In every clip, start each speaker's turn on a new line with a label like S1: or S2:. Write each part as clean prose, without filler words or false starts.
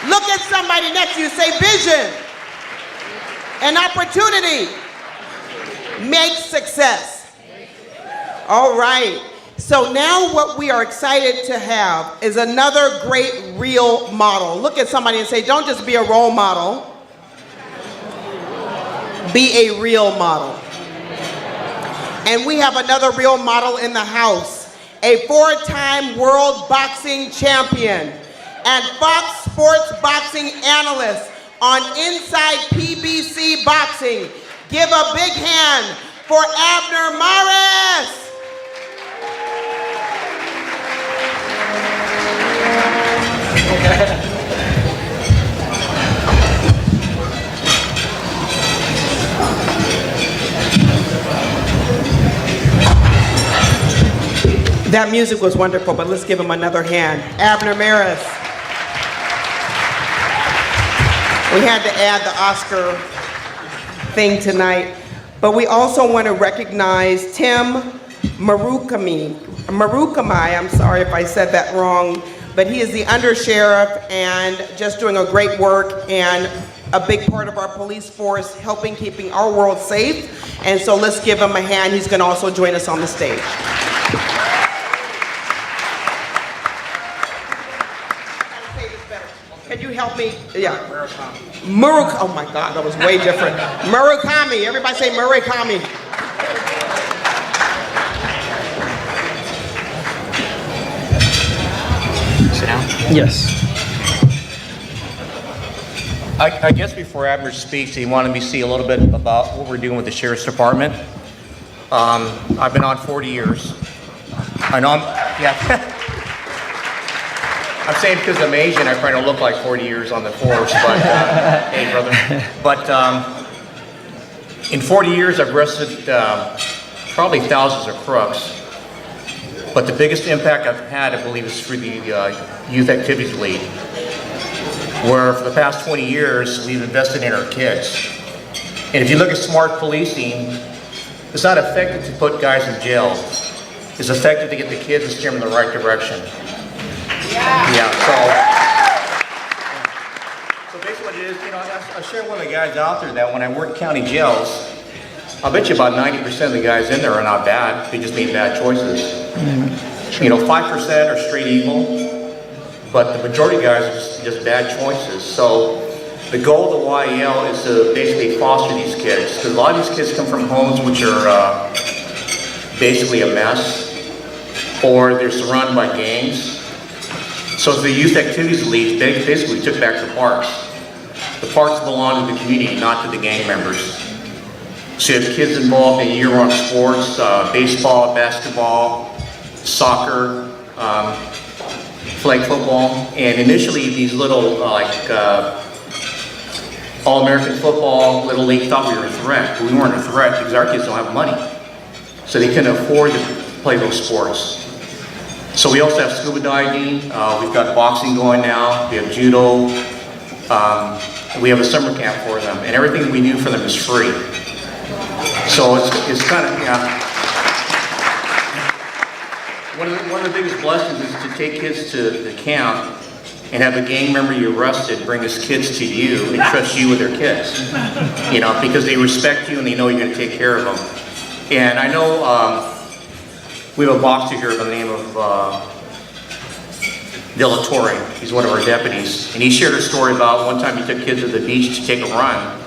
S1: Look at somebody next to you, say vision. An opportunity makes success. All right. So now what we are excited to have is another great real model. Look at somebody and say, don't just be a role model, be a real model. And we have another real model in the house, a 4-time world boxing champion and Fox Sports boxing analyst on Inside PBC Boxing. Give a big hand for Abner Mares. That music was wonderful, but let's give him another hand. Abner Mares. We had to add the Oscar thing tonight, but we also want to recognize Tim Marukami, I'm sorry if I said that wrong, but he is the undersheriff and just doing a great work and a big part of our police force helping keeping our world safe. And so let's give him a hand. He's going to also join us on the stage. Can you help me? Yeah. Murakami. Oh my God, that was way different. Murakami. Everybody say Murakami.
S2: Sit down.
S3: Yes.
S2: I guess before Abner speaks, he wanted me to see a little bit about what we're doing with the Sheriff's Department. I've been on 40 years. I know I'm saying because I'm Asian, I probably don't look like 40 years on the force, but hey, brother. But in 40 years, I've arrested probably thousands of crooks. But the biggest impact I've had, I believe, is through the Youth Activities League, where for the past 20 years, we've invested in our kids. And if you look at smart policing, it's not effective to put guys in jail. It's effective to get the kids and steer them in the right direction. Yeah, so basically what it is, you know, I share with the guys out there that when I work county jails, I'll bet you about 90% of the guys in there are not bad. They just made bad choices. You know, 5% are straight evil, but the majority of guys are just bad choices. So the goal of the YEL is to basically foster these kids, because a lot of these kids come from homes which are basically a mess, or they're surrounded by gangs. So the Youth Activities League basically took back the parks. The parks belong to the community, not to the gang members. So you have kids involved in year-round sports, baseball, basketball, soccer, flag football, and initially these little All-American football, Little League thought we were a threat, but we weren't a threat because our kids don't have money. So they couldn't afford to play those sports. So we also have scuba diving, we've got boxing going now, we have judo, we have a summer camp for them, and everything we do for them is free. So it's kind of, yeah. One of the biggest blessings is to take kids to the camp and have a gang member you arrested bring his kids to you and trust you with their kids. You know, because they respect you and they know you're going to take care of them. And I know we have a boxer here by the name of Villatore. He's one of our deputies. And he shared a story about one time he took kids to the beach to take a run.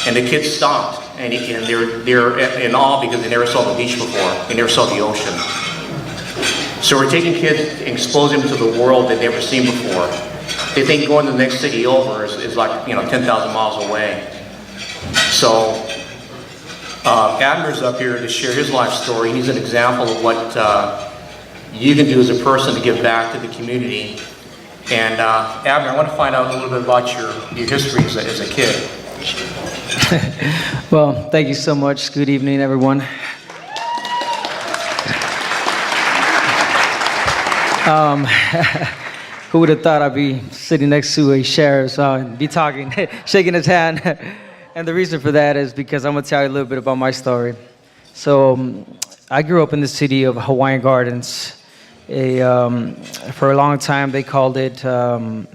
S2: And the kids stopped. And they're in awe because they never saw the beach before. They never saw the ocean. So we're taking kids and exposing them to the world they've never seen before. They think going to the next city over is like, you know, 10,000 miles away. So Abner's up here to share his life story. He's an example of what you can do as a person to give back to the community. And Abner, I want to find out a little bit about your history as a kid.
S3: Well, thank you so much. Good evening, everyone. Who would have thought I'd be sitting next to a sheriff and be talking, shaking his hand. And the reason for that is because I'm going to tell you a little bit about my story. So I grew up in the city of Hawaiian Gardens, For a long time, they called it, I'm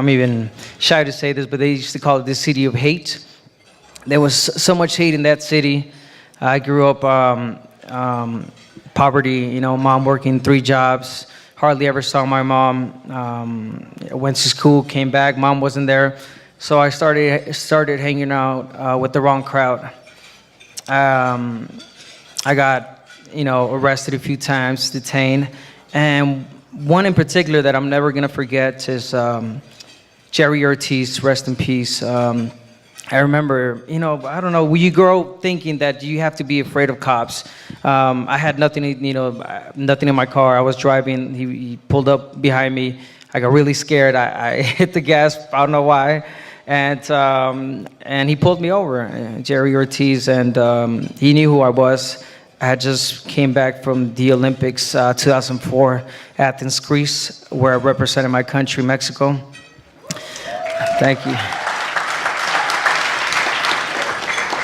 S3: even shy to say this, but they used to call it the city of hate. There was so much hate in that city. I grew up poverty, mom working 3 jobs, hardly ever saw my mom. Went to school, came back, mom wasn't there. So I started hanging out with the wrong crowd. I got, arrested a few times, detained. And one in particular that I'm never gonna forget is Jerry Ortiz, rest in peace. I remember, I don't know, you grow thinking that you have to be afraid of cops. I had nothing, nothing in my car. I was driving, he pulled up behind me. I got really scared. I hit the gas, I don't know why. And he pulled me over, Jerry Ortiz, and he knew who I was. I had just came back from the Olympics 2004, Athens, Greece, where I represented my country, Mexico. Thank you.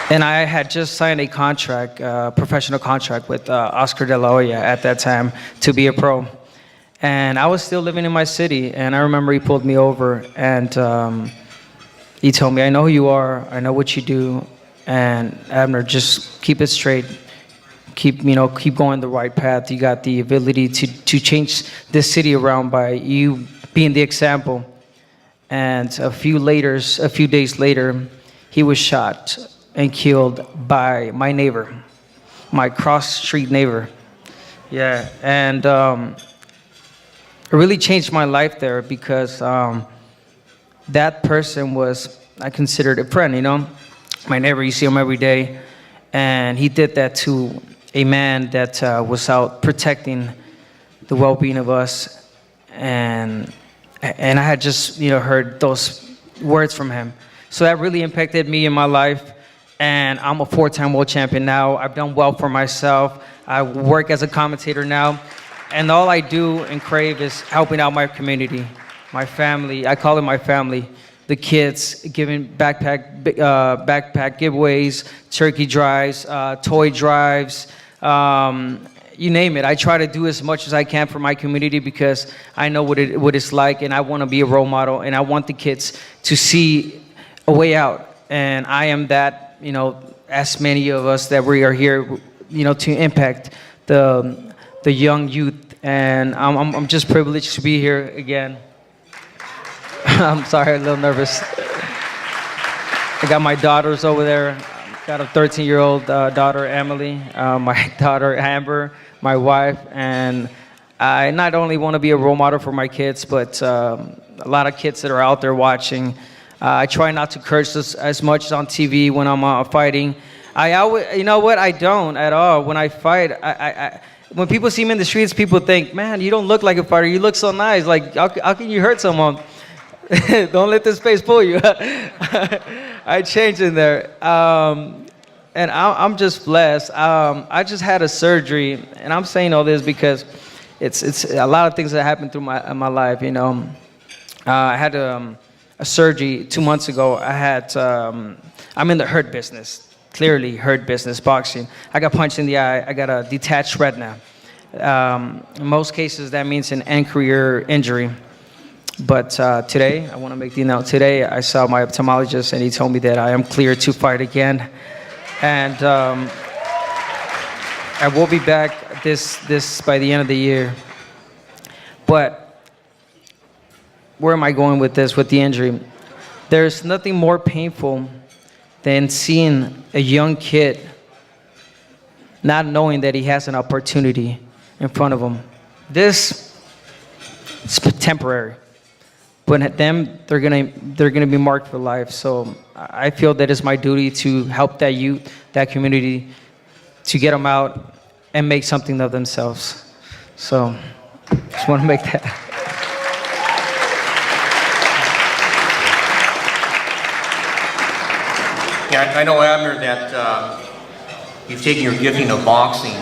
S3: And I had just signed a contract, professional contract with Oscar De La Hoya at that time to be a pro. And I was still living in my city, and I remember he pulled me over, and he told me, I know who you are, I know what you do, and Abner, just keep it straight. Keep going the right path. You got the ability to change this city around by you being the example. And a few days later, he was shot and killed by my neighbor, my cross-street neighbor. Yeah, and it really changed my life there because that person was, I considered a friend, my neighbor, you see him every day, and he did that to a man that was out protecting the well-being of us, and I had just heard those words from him. So that really impacted me in my life, and I'm a 4-time world champion now. I've done well for myself. I work as a commentator now, and all I do and crave is helping out my community, my family. I call it my family. The kids, giving backpack giveaways, turkey drives, toy drives, you name it. I try to do as much as I can for my community because I know what it's like, and I want to be a role model, and I want the kids to see a way out. And I am that, as many of us that we are here, to impact the young youth. And I'm just privileged to be here again. I'm sorry, a little nervous. I got my daughters over there. Got a 13-year-old daughter, Emily, my daughter, Amber, my wife, and I not only want to be a role model for my kids, but a lot of kids that are out there watching. I try not to curse as much on TV when I'm fighting. I always, I don't at all. When I fight, when people see me in the streets, people think, man, you don't look like a fighter. You look so nice. Like, how can you hurt someone? Don't let this face fool you. I changed in there. And I'm just blessed. I just had a surgery, and I'm saying all this because it's a lot of things that happened through my life, I had a surgery 2 months ago. I'm in the hurt business, clearly hurt business, boxing. I got punched in the eye. I got a detached retina. In most cases, that means an anterior injury. But today, I want to make the announcement. Today, I saw my ophthalmologist, and he told me that I am clear to fight again. And I will be back this by the end of the year. But where am I going with this, with the injury? There's nothing more painful than seeing a young kid not knowing that he has an opportunity in front of him. This is temporary. But them, they're gonna be marked for life. So I feel that it's my duty to help that youth, that community, to get them out and make something of themselves. So just want to make that.
S2: Yeah, I know, Abner, that you've taken your gifting of boxing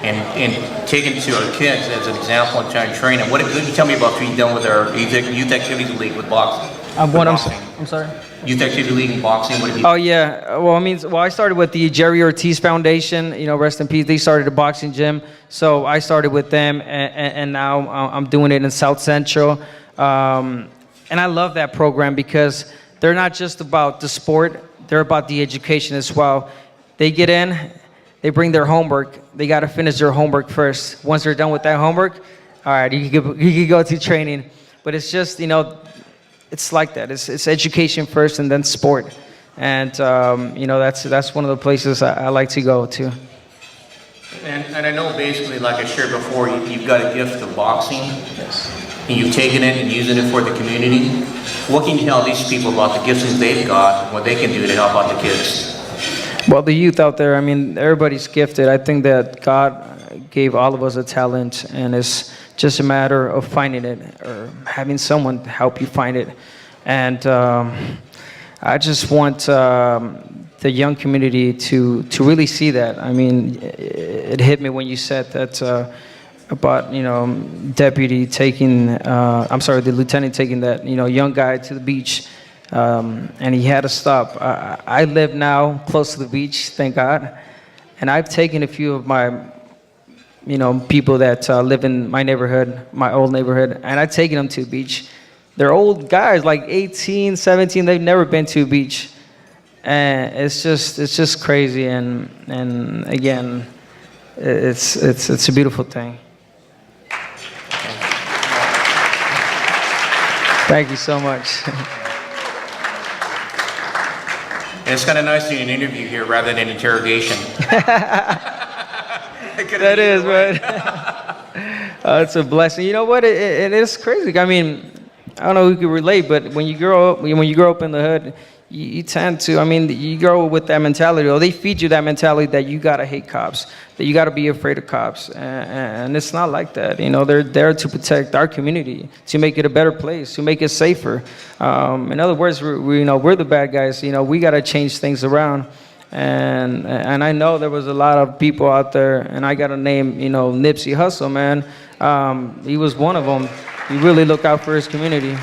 S2: and taken to our kids as an example and trying to train them. What can you tell me about what you've done with our youth activities league with boxing?
S3: I'm sorry.
S2: Youth Activity League in boxing, what have you?
S3: Oh yeah. Well, I started with the Jerry Ortiz Foundation. You know, rest in peace. They started a boxing gym, so I started with them, and now I'm doing it in South Central. And I love that program because they're not just about the sport; they're about the education as well. They get in, they bring their homework. They got to finish their homework first. Once they're done with that homework, all right, you can go to training. But it's just, you know, it's like that. It's education first and then sport. And, you know, that's one of the places I like to go to.
S2: And I know basically, like I shared before, you've got a gift of boxing. Yes. And you've taken it and using it for the community. What can you tell these people about the gifts that they've got, what they can do to help out the kids?
S3: Well, the youth out there, I mean, everybody's gifted. I think that God gave all of us a talent, and it's just a matter of finding it or having someone help you find it. And I just want the young community to really see that. I mean, it hit me when you said that about, you know, the lieutenant taking that, you know, young guy to the beach, and he had to stop. I live now close to the beach, thank God, and I've taken a few of my, you know, people that live in my neighborhood, my old neighborhood, and I've taken them to the beach. They're old guys, like 18, 17, they've never been to a beach. And it's just crazy, and again, it's a beautiful thing. Thank you so much.
S2: And it's kind of nice doing an interview here rather than an interrogation.
S3: That is, right? It's a blessing. You know what? It is crazy. I mean, I don't know who can relate, but when you grow up in the hood, you tend to, I mean, you grow with that mentality, or they feed you that mentality that you gotta hate cops, that you gotta be afraid of cops, and it's not like that. You know, they're there to protect our community, to make it a better place, to make it safer. In other words, we're the bad guys. You know, we gotta change things around, and I know there was a lot of people out there, and I gotta name, you know, Nipsey Hussle, man. He was one of them. He really looked out for his community.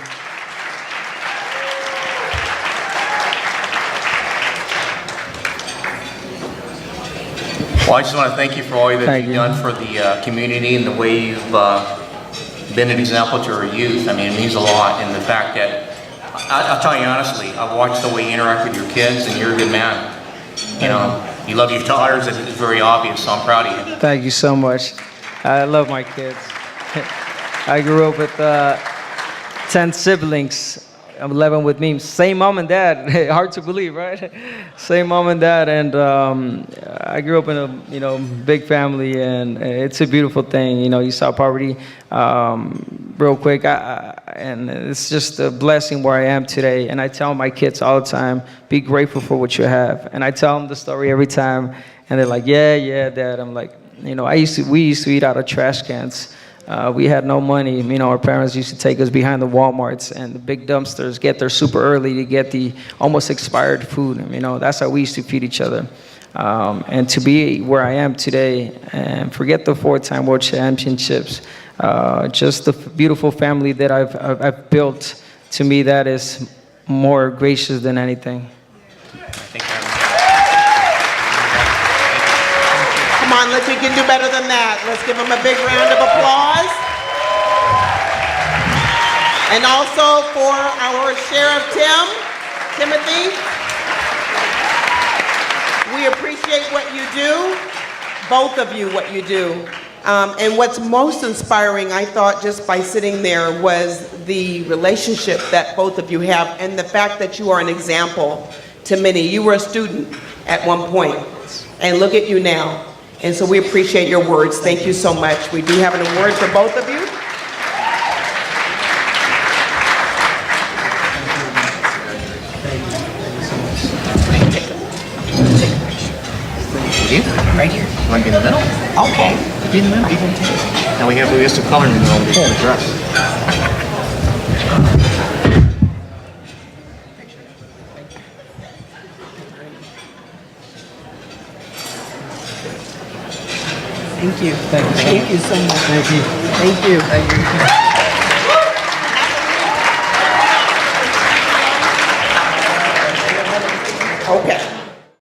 S2: Well, I just want to thank you for all that you've done for the community and the way you've been an example to our youth. I mean, it means a lot. And the fact that, I'll tell you honestly, I've watched the way you interact with your kids, and you're a good man. You know, you love your daughters, and it's very obvious, so I'm proud of you.
S3: Thank you so much. I love my kids. I grew up with 10 siblings. 11 with me. Same mom and dad. Hard to believe, right? Same mom and dad, and I grew up in a, you know, big family, and it's a beautiful thing. You know, you saw poverty real quick, and it's just a blessing where I am today. And I tell my kids all the time, be grateful for what you have. And I tell them the story every time, and they're like, yeah, Dad. I'm like, you know, we used to eat out of trash cans. We had no money. You know, our parents used to take us behind the Walmarts and the big dumpsters, get there super early to get the almost expired food. You know, that's how we used to feed each other. And to be where I am today, and forget the 4-time world championships, just the beautiful family that I've built, to me, that is more gracious than anything.
S1: Come on, we can do better than that. Let's give him a big round of applause. And also for our Sheriff Timothy. We appreciate what you do, both of you, what you do. And what's most inspiring, I thought, just by sitting there, was the relationship that both of you have, and the fact that you are an example to many. You were a student at one point, and look at you now. And so we appreciate your words. Thank you so much. We do have an award for both of you.
S2: Right here. You want to be in the middle?
S1: Okay.
S2: Be in the middle. You can take it. Now we have some color in the middle of the dress.
S1: Thank you. Thank you so much. Thank you. Thank you.